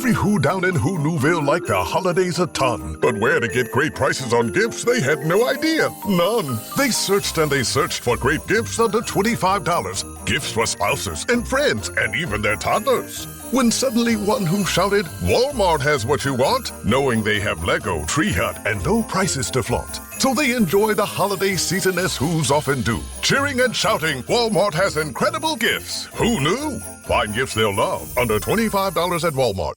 Every who down in Who Newville liked the holidays a ton, but where to get great prices on gifts, they had no idea. None. They searched and they searched for great gifts under $25. Gifts for spouses and friends and even their toddlers. When suddenly one who shouted, Walmart has what you want, knowing they have Lego, Tree Hut, and no prices to flaunt. So they enjoy the holiday season as who's often do. Cheering and shouting, Walmart has incredible gifts. Who knew? Find gifts they'll love under $25 at Walmart.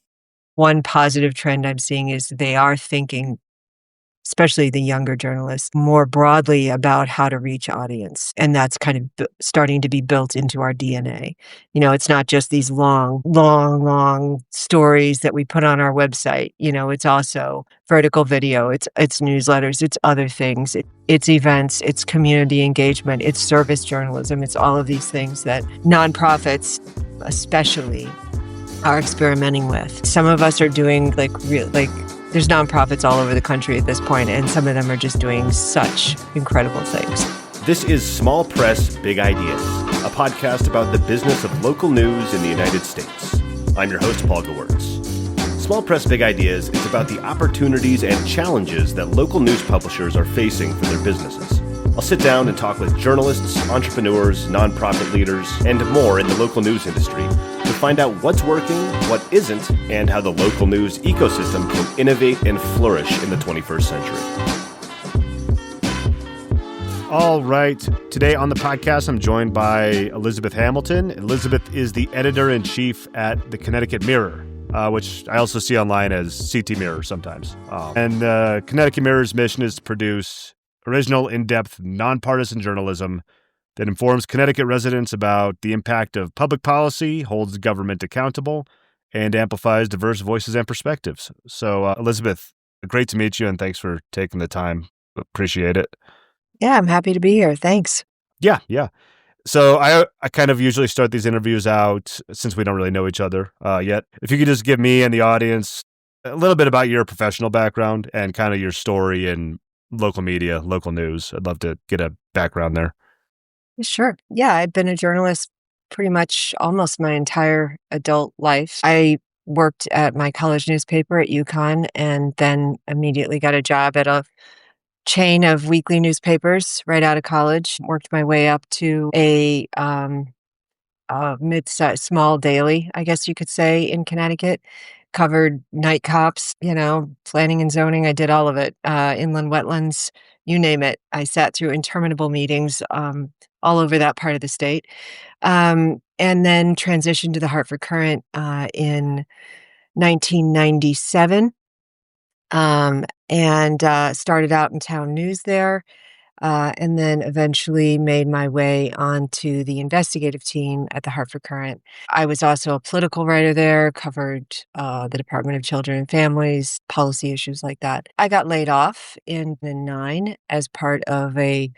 One positive trend I'm seeing is they are thinking, especially the younger journalists, more broadly about how to reach audience. And that's kind of starting to be built into our DNA. It's not just these long stories that we put on our website. It's also vertical video, it's newsletters, it's other things, it's events, it's community engagement, it's service journalism, it's all of these things that nonprofits especially are experimenting with. Some of us are doing there's nonprofits all over the country at this point, and some of them are just doing such incredible things. This is Small Press, Big Ideas, a podcast about the business of local news in the United States. I'm your host, Paul Gewertz. Small Press, Big Ideas is about the opportunities and challenges that local news publishers are facing for their businesses. I'll sit down and talk with journalists, entrepreneurs, nonprofit leaders, and more in the local news industry to find out what's working, what isn't, and how the local news ecosystem can innovate and flourish in the 21st century. All right. Today on the podcast, I'm joined by Elizabeth Hamilton. Elizabeth is the editor-in-chief at the Connecticut Mirror, which I also see online as CT Mirror sometimes. And Connecticut Mirror's mission is to produce original, in-depth, nonpartisan journalism that informs Connecticut residents about the impact of public policy, holds government accountable, and amplifies diverse voices and perspectives. So, Elizabeth, great to meet you, and thanks for taking the time. Appreciate it. Yeah, I'm happy to be here. Thanks. Yeah. So I kind of usually start these interviews out, since we don't really know each other yet. If you could just give me and the audience a little bit about your professional background and kind of your story in local media, local news. I'd love to get a background there. Sure. Yeah, I've been a journalist pretty much almost my entire adult life. I worked at my college newspaper at UConn and then immediately got a job at a chain of weekly newspapers right out of college. Worked my way up to a mid-size, small daily, I guess you could say, in Connecticut. Covered night cops, planning and zoning. I did all of it. Inland wetlands, you name it. I sat through interminable meetings all over that part of the state. And then transitioned to the Hartford Courant in 1997 and started out in town news there. And then eventually made my way onto the investigative team at the Hartford Courant. I was also a political writer there, covered the Department of Children and Families, policy issues like that. I got laid off in 2009 as part of a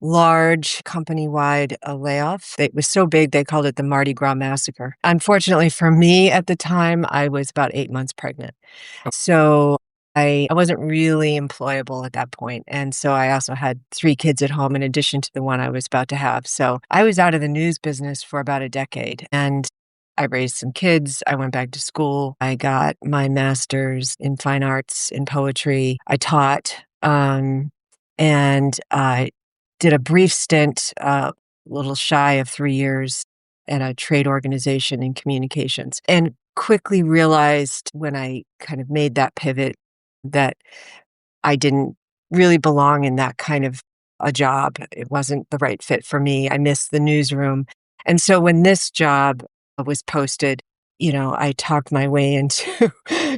large company-wide layoff. It was so big, they called it the Mardi Gras Massacre. Unfortunately for me at the time, I was about 8 months pregnant. So I wasn't really employable at that point. And so I also had 3 kids at home in addition to the one I was about to have. So I was out of the news business for about a decade. And I raised some kids. I went back to school. I got my master's in fine arts, in poetry. I taught, and I did a brief stint, a little shy of 3 years, at a trade organization in communications. And quickly realized when I kind of made that pivot that I didn't really belong in that kind of a job. It wasn't the right fit for me. I missed the newsroom. And so when this job was posted, I talked my way into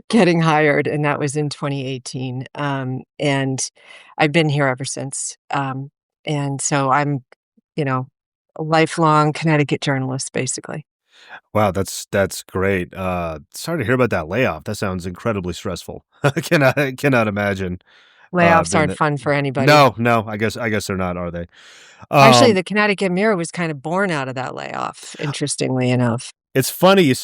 getting hired, and that was in 2018. And I've been here ever since. And so I'm, a lifelong Connecticut journalist, basically. Wow, that's great. Sorry to hear about that layoff. That sounds incredibly stressful. I cannot imagine. Layoffs aren't fun for anybody. No. I guess they're not, are they? Actually, the Connecticut Mirror was kind of born out of that layoff, interestingly enough. It's funny.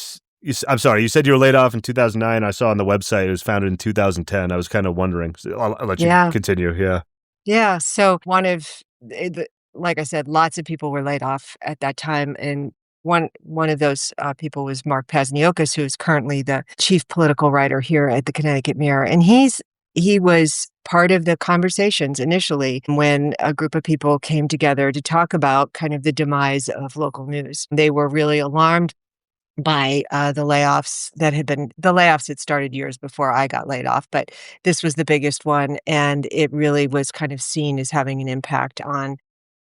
I'm sorry, you said you were laid off in 2009. I saw on the website it was founded in 2010. I was kind of wondering. I'll let you continue. Yeah. Yeah. So like I said, lots of people were laid off at that time. And One of those people was Mark Pazniokas, who is currently the chief political writer here at the Connecticut Mirror, and he was part of the conversations initially when a group of people came together to talk about kind of the demise of local news. They were really alarmed by the layoffs the layoffs had started years before I got laid off, but this was the biggest one, and it really was kind of seen as having an impact on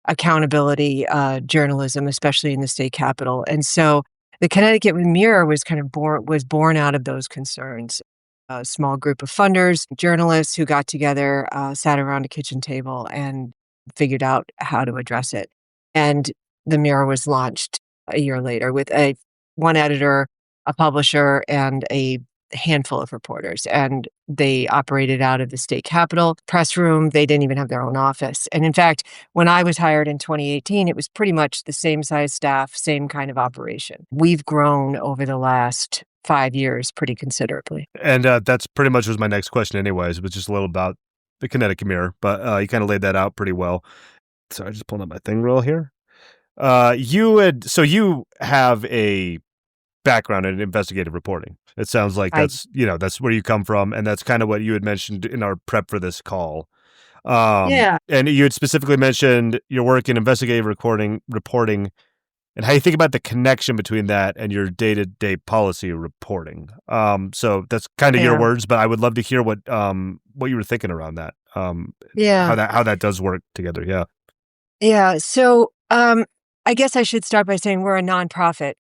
accountability journalism, especially in the state capitol. And so the Connecticut Mirror was kind of born out of those concerns. A small group of funders, journalists who got together, sat around a kitchen table and figured out how to address it. And the Mirror was launched a year later with one editor, a publisher, and a handful of reporters. And they operated out of the state capitol press room. They didn't even have their own office. And in fact, when I was hired in 2018, it was pretty much the same size staff, same kind of operation. We've grown over the last 5 years pretty considerably. And that's pretty much was my next question anyways. It was just a little about the Connecticut Mirror, but you kind of laid that out pretty well. Sorry, just pulling up my thing real here. You have a background in investigative reporting. It sounds like that's where you come from, and that's kind of what you had mentioned in our prep for this call. Yeah. And you had specifically mentioned your work in investigative reporting, and how you think about the connection between that and your day-to-day policy reporting. So that's kind of your words, but I would love to hear what you were thinking around that. How that does work together. Yeah. Yeah. So I guess I should start by saying we're a nonprofit.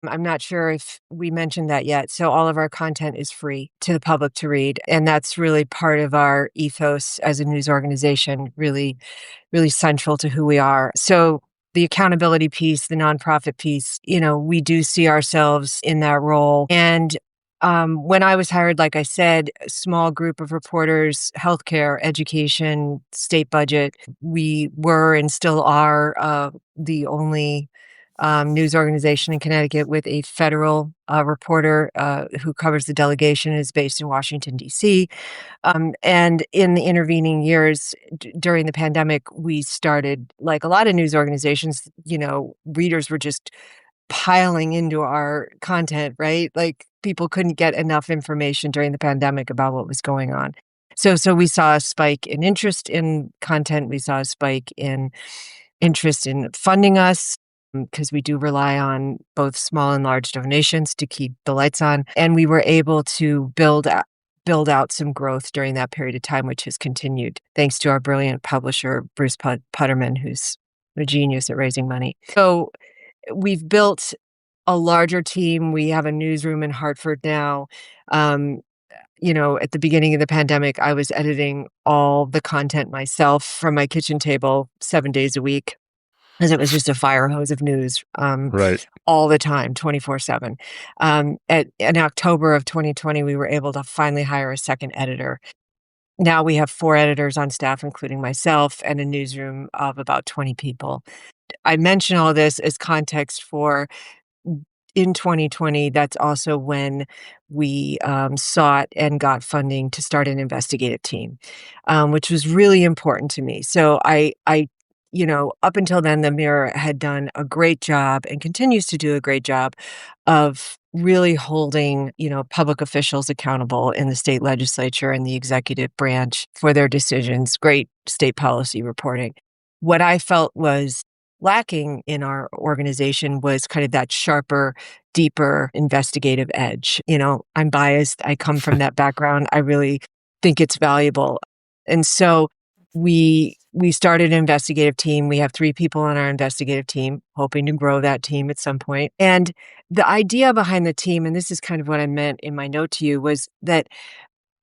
I'm not sure if we mentioned that yet. So all of our content is free to the public to read. And that's really part of our ethos as a news organization, really, really central to who we are. So the accountability piece, the nonprofit piece, we do see ourselves in that role. And when I was hired, like I said, a small group of reporters, healthcare, education, state budget, we were and still are the only news organization in Connecticut with a federal reporter who covers the delegation, is based in Washington, D.C. And in the intervening years during the pandemic, we started, like a lot of news organizations, readers were just piling into our content, right? Like people couldn't get enough information during the pandemic about what was going on. So we saw a spike in interest in content. We saw a spike in interest in funding us, because we do rely on both small and large donations to keep the lights on. And we were able to build out some growth during that period of time, which has continued thanks to our brilliant publisher, Bruce Putterman, who's a genius at raising money. So we've built a larger team. We have a newsroom in Hartford now. At the beginning of the pandemic, I was editing all the content myself from my kitchen table 7 days a week, because it was just a fire hose of news Right. all the time, 24/7. In October of 2020, we were able to finally hire a second editor. Now we have 4 editors on staff, including myself, and a newsroom of about 20 people. I mention all this as context for, in 2020, that's also when we sought and got funding to start an investigative team, which was really important to me. So up until then, the Mirror had done a great job and continues to do a great job of really holding, public officials accountable in the state legislature and the executive branch for their decisions, great state policy reporting. What I felt was lacking in our organization was kind of that sharper, deeper investigative edge. I'm biased. I come from that background. I really think it's valuable. And so we started an investigative team. We have 3 people on our investigative team, hoping to grow that team at some point. And the idea behind the team, and this is kind of what I meant in my note to you, was that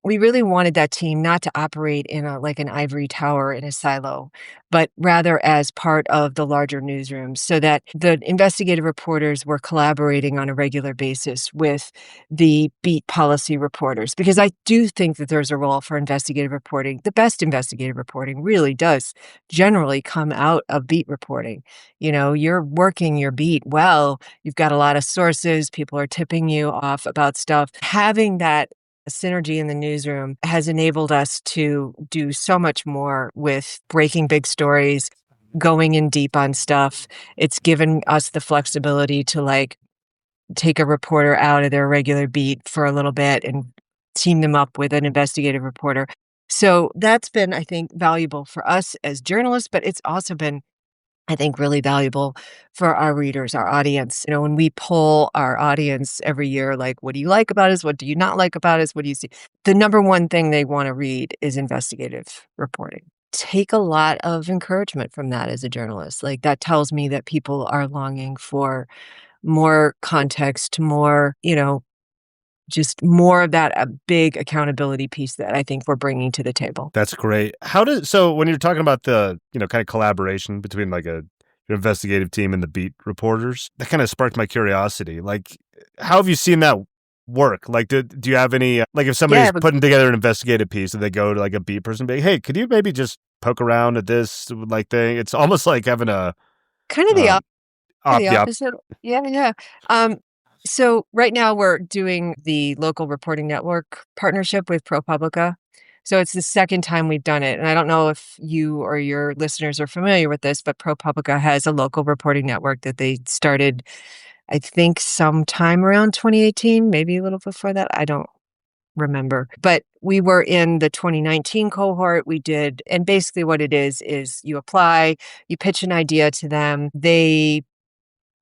we really wanted that team not to operate in like an ivory tower in a silo, but rather as part of the larger newsroom, so that the investigative reporters were collaborating on a regular basis with the beat policy reporters. Because I do think that there's a role for investigative reporting. The best investigative reporting really does generally come out of beat reporting. You're working your beat well, you've got a lot of sources, people are tipping you off about stuff. Having that synergy in the newsroom has enabled us to do so much more with breaking big stories, going in deep on stuff. It's given us the flexibility to like take a reporter out of their regular beat for a little bit and team them up with an investigative reporter. So that's been, I think, valuable for us as journalists, but it's also been, I think, really valuable for our readers, our audience. You know, when we poll our audience every year, like, what do you like about us? What do you not like about us? What do you see? The number one thing they want to read is investigative reporting. Take a lot of encouragement from that as a journalist. Like, that tells me that people are longing for more context, more, just more of that big accountability piece that I think we're bringing to the table. That's great. So when you're talking about the, kind of collaboration between like your investigative team and the beat reporters, that kind of sparked my curiosity. Like, how have you seen that work? Like, do you have any, like if somebody's putting together an investigative piece and they go to like a beat person, be, hey, could you maybe just poke around at this like thing? It's almost like having a kind of the opposite. Yeah. So right now we're doing the local reporting network partnership with ProPublica. So it's the second time we've done it. And I don't know if you or your listeners are familiar with this, but ProPublica has a local reporting network that they started, I think, sometime around 2018, maybe a little before that. I don't remember. But we were in the 2019 cohort. We did, and basically what it is you apply, you pitch an idea to them. They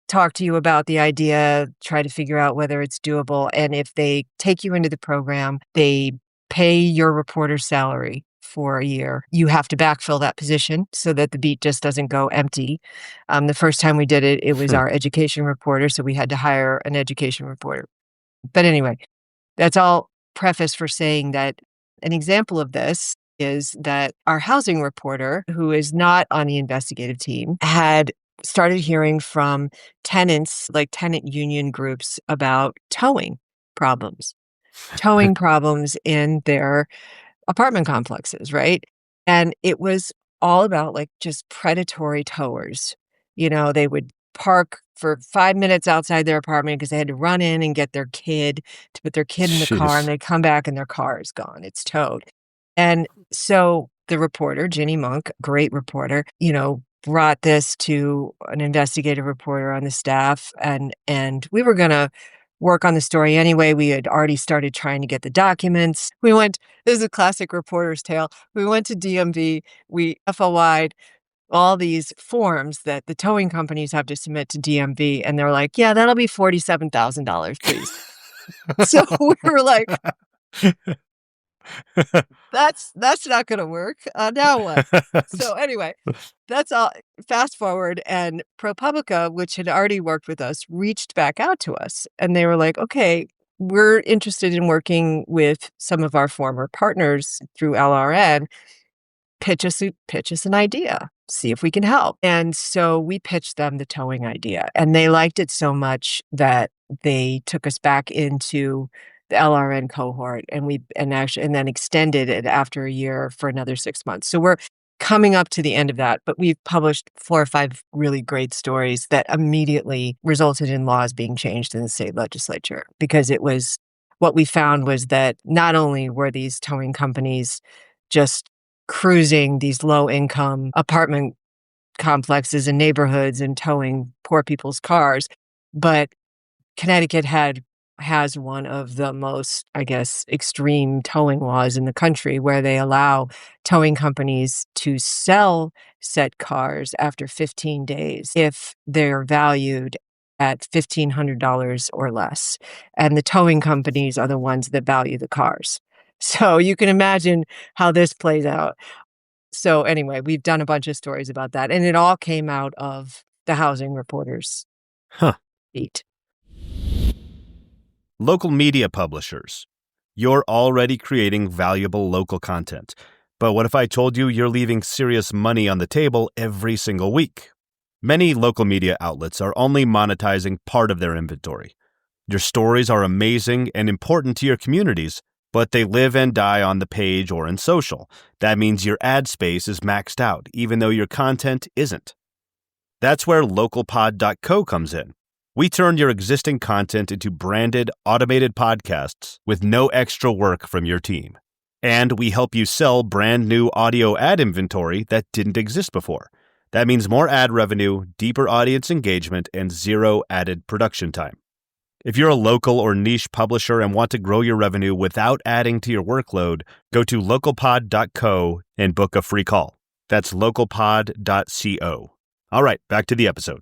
talk to you about the idea, try to figure out whether it's doable. And if they take you into the program, they pay your reporter's salary for a year. You have to backfill that position so that the beat just doesn't go empty. The first time we did it, it was our education reporter, so we had to hire an education reporter. But anyway, that's all preface for saying that an example of this is that our housing reporter, who is not on the investigative team, had started hearing from tenants, like tenant union groups, about towing problems in their apartment complexes, right? And it was all about like just predatory towers. They would park for 5 minutes outside their apartment because they had to run in and get their kid to put their kid in the car, and they come back and their car is gone. It's towed. And so the reporter, Ginny Monk, great reporter, brought this to an investigative reporter on the staff, and we were going to work on the story anyway. We had already started trying to get the documents. This is a classic reporter's tale. We went to DMV, we FOI'd all these forms that the towing companies have to submit to DMV, and they're like, yeah, that'll be $47,000, please. So we were like, that's not going to work. Now what? So anyway, that's all. Fast forward, and ProPublica, which had already worked with us, reached back out to us, and they were like, okay, we're interested in working with some of our former partners through LRN. Pitch us an idea, see if we can help. And so we pitched them the towing idea, and they liked it so much that they took us back into the LRN cohort, and then extended it after a year for another 6 months. So we're coming up to the end of that, but we've published 4 or 5 really great stories that immediately resulted in laws being changed in the state legislature, because what we found was that not only were these towing companies just cruising these low-income apartment complexes and neighborhoods and towing poor people's cars, but Connecticut has one of the most, I guess, extreme towing laws in the country, where they allow towing companies to sell said cars after 15 days if they're valued at $1,500 or less. And the towing companies are the ones that value the cars. So you can imagine how this plays out. So anyway, we've done a bunch of stories about that, and it all came out of the housing reporters beat. Local media publishers. You're already creating valuable local content. But what if I told you you're leaving serious money on the table every single week? Many local media outlets are only monetizing part of their inventory. Your stories are amazing and important to your communities, but they live and die on the page or in social. That means your ad space is maxed out, even though your content isn't. That's where localpod.co comes in. We turn your existing content into branded, automated podcasts with no extra work from your team. And we help you sell brand new audio ad inventory that didn't exist before. That means more ad revenue, deeper audience engagement, and zero added production time. If you're a local or niche publisher and want to grow your revenue without adding to your workload, go to localpod.co and book a free call. That's localpod.co. All right, back to the episode.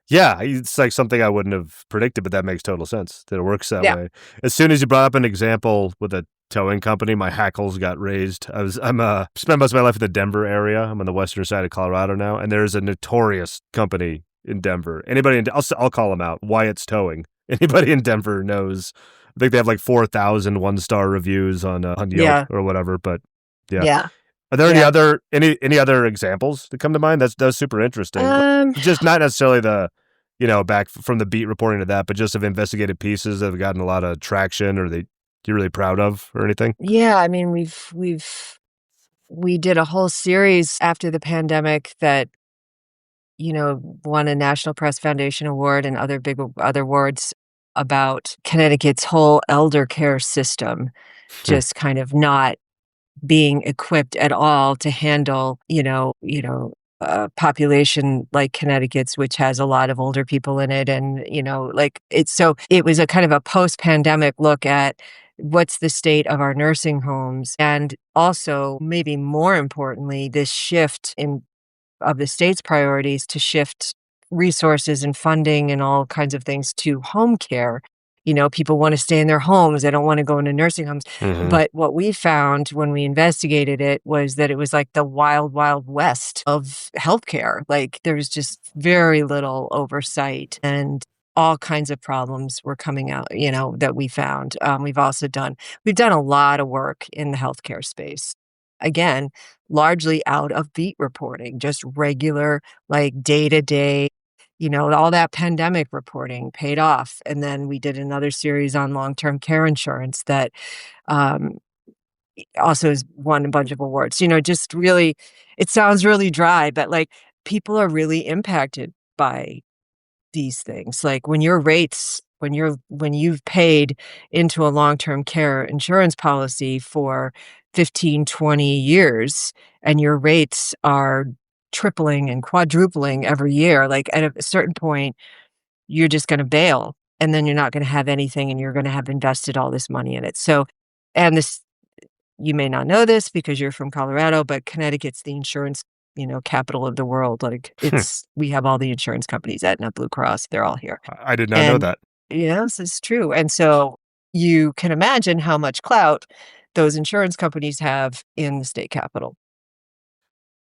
Yeah, it's like something I wouldn't have predicted, but that makes total sense that it works that way. As soon as you brought up an example with a towing company, my hackles got raised. I'm spent most of my life in the Denver area. I'm on the western side of Colorado now, and there's a notorious company in Denver. I'll call them out. Wyatt's Towing. Anybody in Denver knows. I think they have like 4,000 one-star reviews on Yelp or whatever. But yeah. Are there any other examples that come to mind? That's super interesting. Just not necessarily back from the beat reporting to that, but just of investigative pieces that have gotten a lot of traction or you're really proud of or anything? Yeah, I mean, we did a whole series after the pandemic that, won a National Press Foundation award and other awards about Connecticut's whole elder care system, just kind of not being equipped at all to handle, a population like Connecticut's, which has a lot of older people in it. And, it was a kind of a post-pandemic look at what's the state of our nursing homes. And also, maybe more importantly, this shift of the state's priorities to shift resources and funding and all kinds of things to home care. People want to stay in their homes. They don't want to go into nursing homes. Mm-hmm. But what we found when we investigated it was that it was like the wild, wild west of healthcare. Like there was just very little oversight and all kinds of problems were coming out, that we found. We've done a lot of work in the healthcare space. Again, largely out of beat reporting, just regular, like day-to-day. All that pandemic reporting paid off. And then we did another series on long-term care insurance that also has won a bunch of awards. Just really, it sounds really dry, but like people are really impacted by these things. Like when you've paid into a long-term care insurance policy for 15, 20 years and your rates are tripling and quadrupling every year, like at a certain point, you're just going to bail and then you're not going to have anything and you're going to have invested all this money in it. So, and this, you may not know this because you're from Colorado, but Connecticut's the insurance, capital of the world. Like we have all the insurance companies, Aetna, Blue Cross, they're all here. I did not know that. Yes, it's true. And so you can imagine how much clout those insurance companies have in the state capital.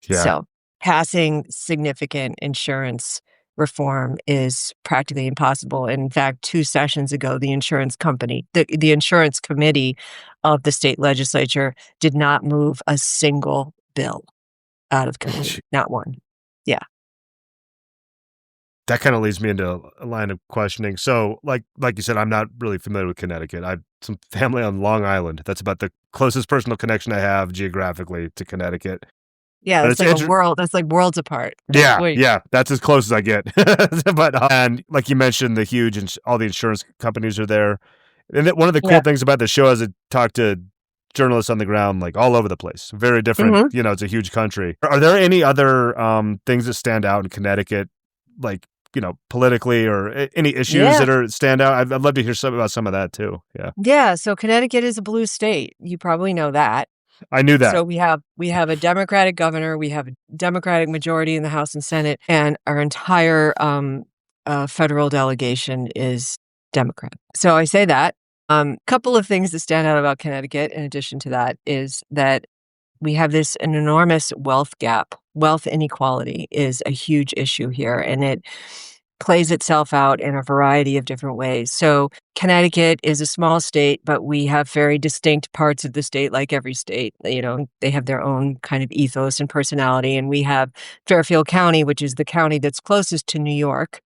Yeah. So passing significant insurance reform is practically impossible. In fact, 2 sessions ago, the insurance committee of the state legislature did not move a single bill out of committee, not one. Yeah. That kind of leads me into a line of questioning. So, like you said, I'm not really familiar with Connecticut. I have some family on Long Island. That's about the closest personal connection I have geographically to Connecticut. Yeah, it's like a world. That's like worlds apart. Yeah, that's as close as I get. But and like you mentioned, all the insurance companies are there. And one of the cool things about the show is I talked to journalists on the ground, like all over the place. Very different. Mm-hmm. It's a huge country. Are there any other things that stand out in Connecticut, like politically, or any issues that stand out? I'd love to hear something about some of that too. Yeah. Yeah. So Connecticut is a blue state. You probably know that. I knew that. So we have a Democratic governor, we have a Democratic majority in the House and Senate, and our entire federal delegation is Democrat. So I say that. Couple of things that stand out about Connecticut, in addition to that, is that we have an enormous wealth gap. Wealth inequality is a huge issue here, and it plays itself out in a variety of different ways. So Connecticut is a small state, but we have very distinct parts of the state, like every state. They have their own kind of ethos and personality. And we have Fairfield County, which is the county that's closest to New York.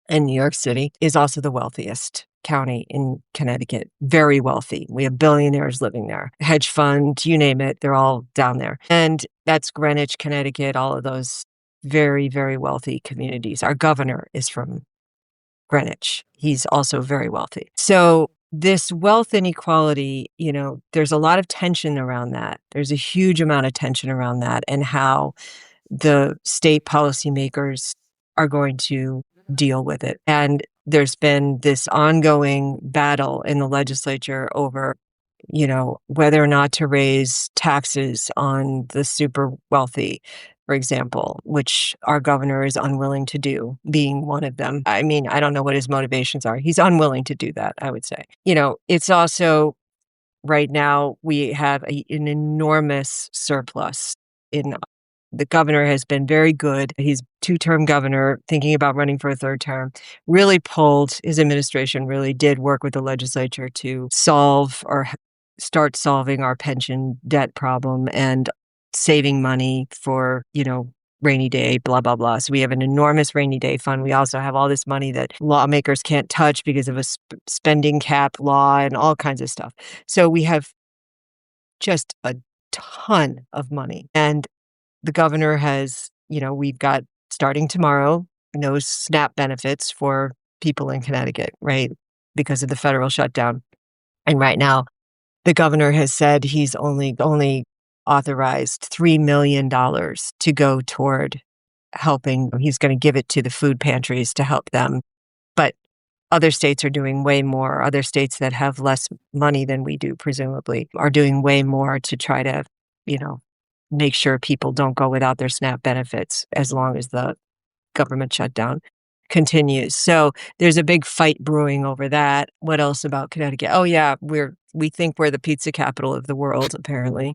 And New York City is also the wealthiest county in Connecticut. Very wealthy. We have billionaires living there. Hedge fund, you name it, they're all down there. And that's Greenwich, Connecticut, all of those very, very wealthy communities. Our governor is from Greenwich. He's also very wealthy. So this wealth inequality, there's a lot of tension around that. There's a huge amount of tension around that and how the state policymakers are going to deal with it. And there's been this ongoing battle in the legislature over, whether or not to raise taxes on the super wealthy, for example, which our governor is unwilling to do, being one of them. I mean, I don't know what his motivations are. He's unwilling to do that, I would say. It's also right now we have an enormous surplus in the governor has been very good. He's two-term governor, thinking about running for a third term, really pulled, his administration really did work with the legislature to solve or start solving our pension debt problem and saving money for, rainy day, blah, blah, blah. So we have an enormous rainy day fund. We also have all this money that lawmakers can't touch because of a spending cap law and all kinds of stuff. So we have just a ton of money. And the governor has, we've got starting tomorrow, no SNAP benefits for people in Connecticut, right? Because of the federal shutdown. And right now, the governor has said he's only authorized $3 million to go toward helping. He's going to give it to the food pantries to help them. But other states are doing way more. Other states that have less money than we do, presumably, are doing way more to try to, make sure people don't go without their SNAP benefits as long as the government shutdown continues. So there's a big fight brewing over that. What else about Connecticut? Oh yeah, we think we're the pizza capital of the world, apparently.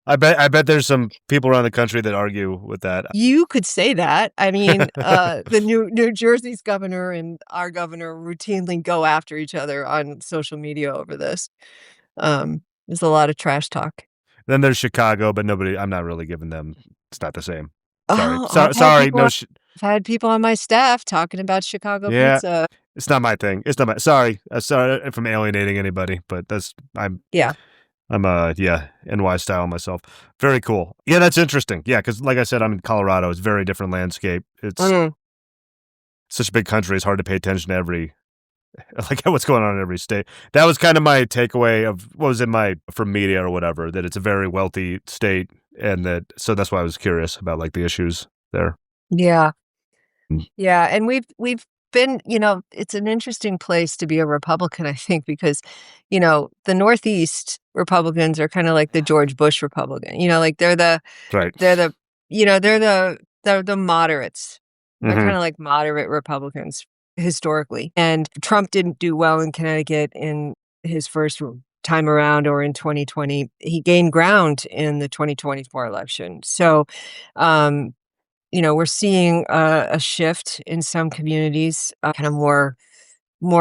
I bet there's some people around the country that argue with that. You could say that. I mean, the New Jersey's governor and our governor routinely go after each other on social media over this. There's a lot of trash talk. Then there's Chicago, but I'm not really giving them. It's not the same. Oh, Sorry. I've had people on my staff talking about Chicago pizza. It's not my thing. It's not my. Sorry if I'm alienating anybody, but I'm NY style myself. Very cool. Yeah, that's interesting. Yeah, because like I said, I'm in Colorado. It's a very different landscape. It's such a big country. It's hard to pay attention to what's going on in every state. That was kind of my takeaway of what was from media or whatever, that it's a very wealthy state, and so that's why I was curious about the issues there. Yeah. Yeah. And we've been, it's an interesting place to be a Republican, I think, because, the Northeast Republicans are kind of like the George Bush Republican, they're the, right. They're the, they're the moderates. They're kind of like moderate Republicans historically. And Trump didn't do well in Connecticut in his first time around or in 2020. He gained ground in the 2024 election. So, we're seeing a shift in some communities, kind of more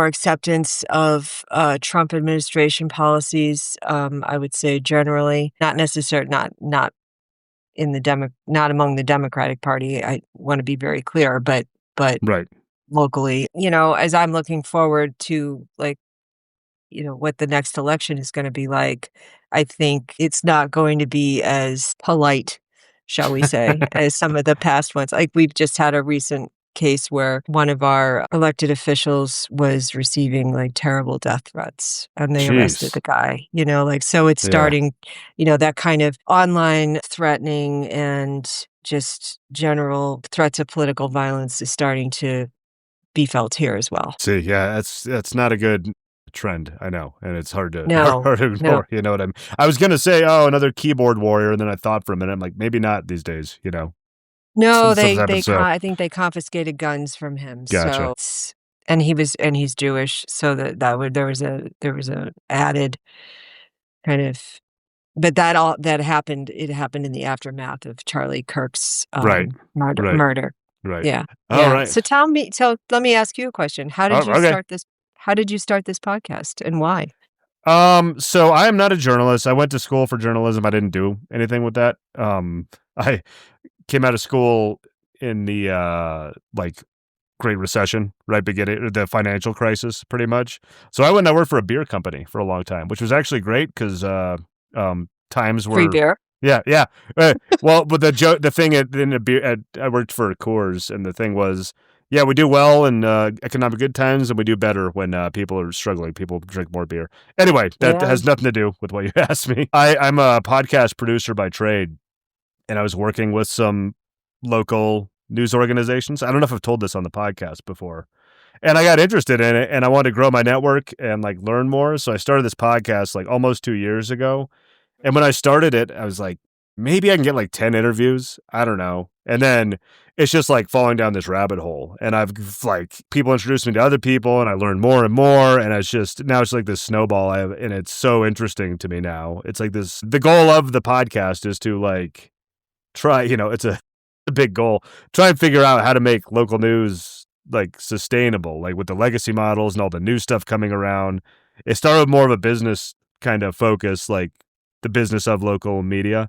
acceptance of Trump administration policies. I would say generally, not necessarily, not in the not among the Democratic Party. I want to be very clear, but right. Locally, as I'm looking forward to what the next election is going to be like, I think it's not going to be as polite, shall we say, as some of the past ones. Like we've just had a recent case where one of our elected officials was receiving terrible death threats and they arrested the guy, so it's starting, that kind of online threatening and just general threats of political violence is starting to be felt here as well. See, yeah, that's not a good trend. I know, and it's hard to ignore. No. You know what I mean? I was gonna say, another keyboard warrior, and then I thought for a minute, I'm like, maybe not these days. No, I think they confiscated guns from him. Gotcha. So and he's Jewish, so there was a added kind of. But that happened. It happened in the aftermath of Charlie Kirk's murder. Right. Yeah. All right. So let me ask you a question. How did you start this? How did you start this podcast and why? So I am not a journalist. I went to school for journalism. I didn't do anything with that. I came out of school in the Great Recession, right beginning, the financial crisis, pretty much. So I went and I worked for a beer company for a long time, which was actually great because times were free beer. Yeah. Well, but the thing in a beer, I worked for Coors, and the thing was, Yeah, we do well in economic good times, and we do better when people are struggling. People drink more beer. Anyway, that Yeah. has nothing to do with what you asked me. I'm a podcast producer by trade, and I was working with some local news organizations. I don't know if I've told this on the podcast before. And I got interested in it, and I wanted to grow my network and like learn more. So I started this podcast like almost 2 years ago. And when I started it, I was like, maybe I can get like 10 interviews. I don't know. And then it's just like falling down this rabbit hole. And I've like people introduced me to other people and I learned more and more. And it's just now it's like this snowball. And it's so interesting to me now. It's like this the goal of the podcast is to like try, it's a big goal. Try and figure out how to make local news like sustainable, like with the legacy models and all the new stuff coming around. It started with more of a business kind of focus, like the business of local media.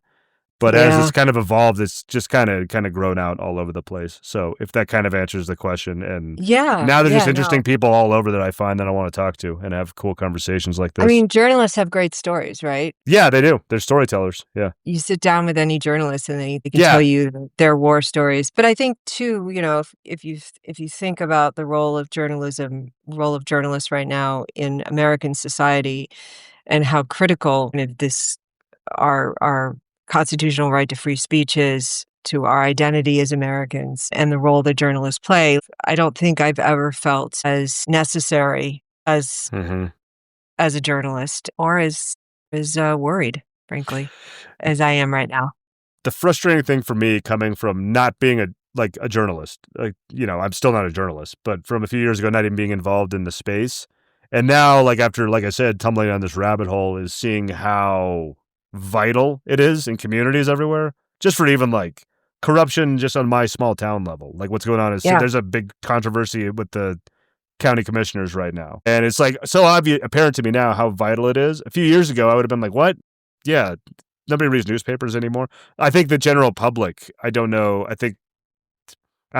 But as it's Yeah. kind of evolved, it's just kind of grown out all over the place. So if that kind of answers the question, and Yeah. now there's just Yeah. interesting No. people all over that I find that I want to talk to and have cool conversations like I this. mean, journalists have great stories, right? Yeah, they do. They're storytellers. Yeah. You sit down with any journalist and they can Yeah. tell you their war stories. But I think too, if you think about the role of journalists right now in American society and how critical this our constitutional right to free speech is to our identity as Americans and the role that journalists play, I don't think I've ever felt as necessary Hmm. as a journalist or as worried, frankly, as I am right now. The frustrating thing for me coming from not being a journalist, like, I'm still not a journalist, but from a few years ago, not even being involved in the space. And now, like, after, like I said, tumbling down this rabbit hole is seeing how vital it is in communities everywhere, just for even like corruption, just on my small town level. Like what's going on is Yeah. there's a big controversy with the county commissioners right now. And it's like so obvious, apparent to me now how vital it is. A few years ago, I would have been like, what? Yeah, nobody reads newspapers anymore. I think the general public, I don't know. I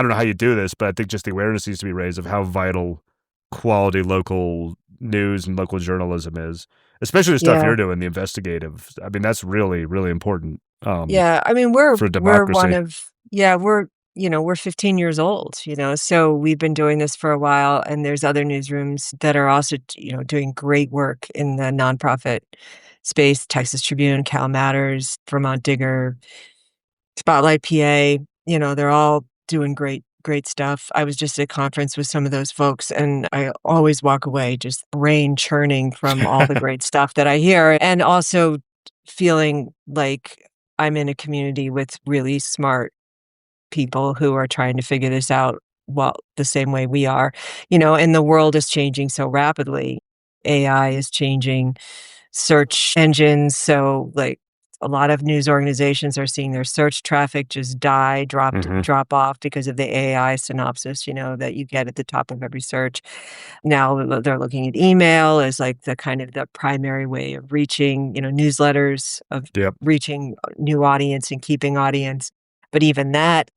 don't know how you do this, but I think just the awareness needs to be raised of how vital quality local news and local journalism is, especially the stuff Yeah. you're doing, the investigative. I mean, that's really, really important Yeah. I mean, we're for we're one democracy. of yeah, we're 15 years old, so we've been doing this for a while, and there's other newsrooms that are also, doing great work in the nonprofit space, Texas Tribune, Cal Matters, Vermont Digger, Spotlight PA, they're all doing great stuff. I was just at a conference with some of those folks, and I always walk away just brain churning from all the great stuff that I hear, and also feeling like I'm in a community with really smart people who are trying to figure this out, well, the same way we are, and the world is changing so rapidly. AI is changing search engines. So, like, a lot of news organizations are seeing their search traffic just Hmm. drop off because of the AI synopsis, that you get at the top of every search. Now they're looking at email as like the kind of the primary way of reaching, newsletters of Yep. reaching a new audience and keeping audience. But even that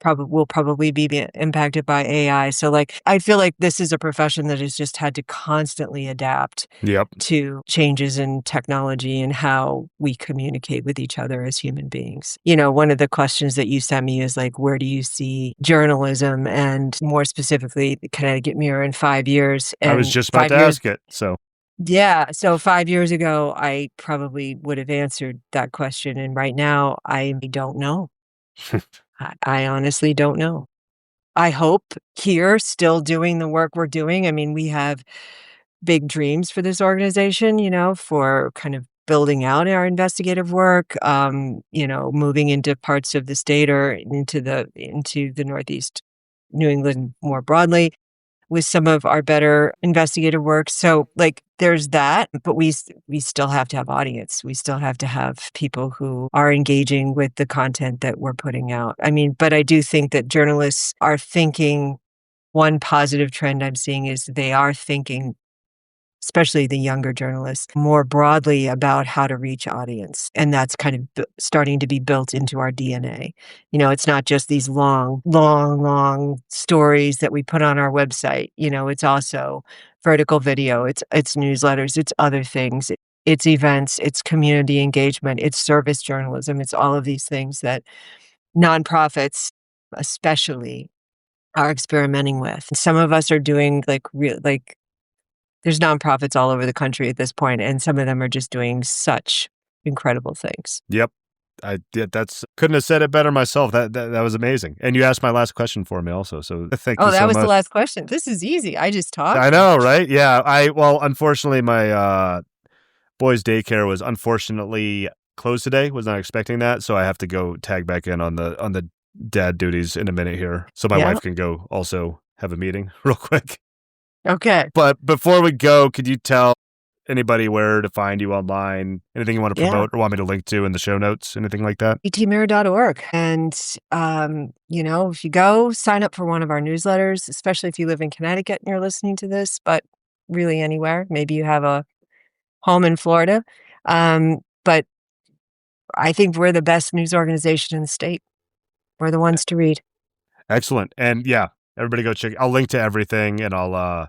will probably be impacted by AI. So, like, I feel like this is a profession that has just had to constantly adapt Yep. to changes in technology and how we communicate with each other as human beings. One of the questions that you sent me is like, where do you see journalism and more specifically the Connecticut Mirror in 5 years? I was And just about 5 to years, ask it. So, yeah. So 5 years ago, I probably would have answered that question. And right now, I don't know. I honestly don't know. I hope here, still doing the work we're doing. I mean, we have big dreams for this organization, for kind of building out our investigative work, moving into parts of the state or into the Northeast New England more broadly with some of our better investigative work. So, like, there's that, but we still have to have audience. We still have to have people who are engaging with the content that we're putting out. I mean, but I do think that journalists are thinking. One positive trend I'm seeing is they are thinking, especially the younger journalists, more broadly about how to reach audience. And that's kind of starting to be built into our DNA. It's not just these long stories that we put on our website. It's also vertical video, it's newsletters, it's other things. It's events, it's community engagement, it's service journalism, it's all of these things that nonprofits especially are experimenting with. Some of us are doing there's nonprofits all over the country at this point, and some of them are just doing such incredible things. Yep. Couldn't have said it better myself. That was amazing. And you asked my last question for me also. So thank you so much. Oh, that was the last question. This is easy. I just talked. I know, right? Yeah. Unfortunately, my boys' daycare was unfortunately closed today. Was not expecting that. So I have to go tag back in on the dad duties in a minute here. So my wife can go also have a meeting real quick. Okay. But before we go, could you tell anybody where to find you online? Anything you want to promote or want me to link to in the show notes? Anything like that? ctmirror.org. And, if you go, sign up for one of our newsletters, especially if you live in Connecticut and you're listening to this, but really anywhere. Maybe you have a home in Florida. But I think we're the best news organization in the state. We're the ones to read. Excellent. And everybody go check. I'll link to everything, and I'll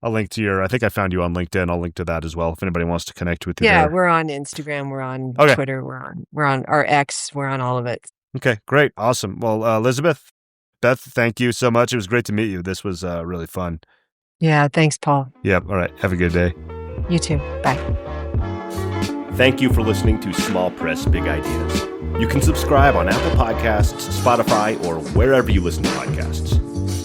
link to I think I found you on LinkedIn. I'll link to that as well if anybody wants to connect with you. Yeah, there. we're on Instagram. We're on Twitter. We're on our X. We're on all of it. Okay, great. Awesome. Well, Elizabeth, Beth, thank you so much. It was great to meet you. This was really fun. Yeah, thanks, Paul. Yep. All right. Have a good day. You too. Bye. Thank you for listening to Small Press Big Ideas. You can subscribe on Apple Podcasts, Spotify, or wherever you listen to podcasts.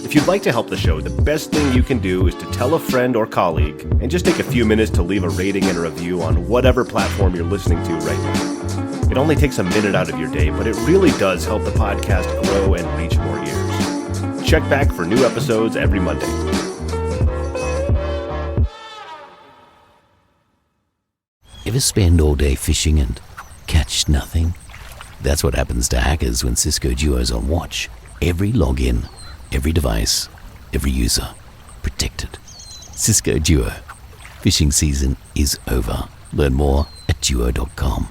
If you'd like to help the show, the best thing you can do is to tell a friend or colleague and just take a few minutes to leave a rating and a review on whatever platform you're listening to right now. It only takes a minute out of your day, but it really does help the podcast grow and reach more ears. Check back for new episodes every Monday. Ever spend all day fishing and catch nothing? That's what happens to hackers when Cisco Duo's on watch. Every login, every device, every user, protected. Cisco Duo. Phishing season is over. Learn more at duo.com.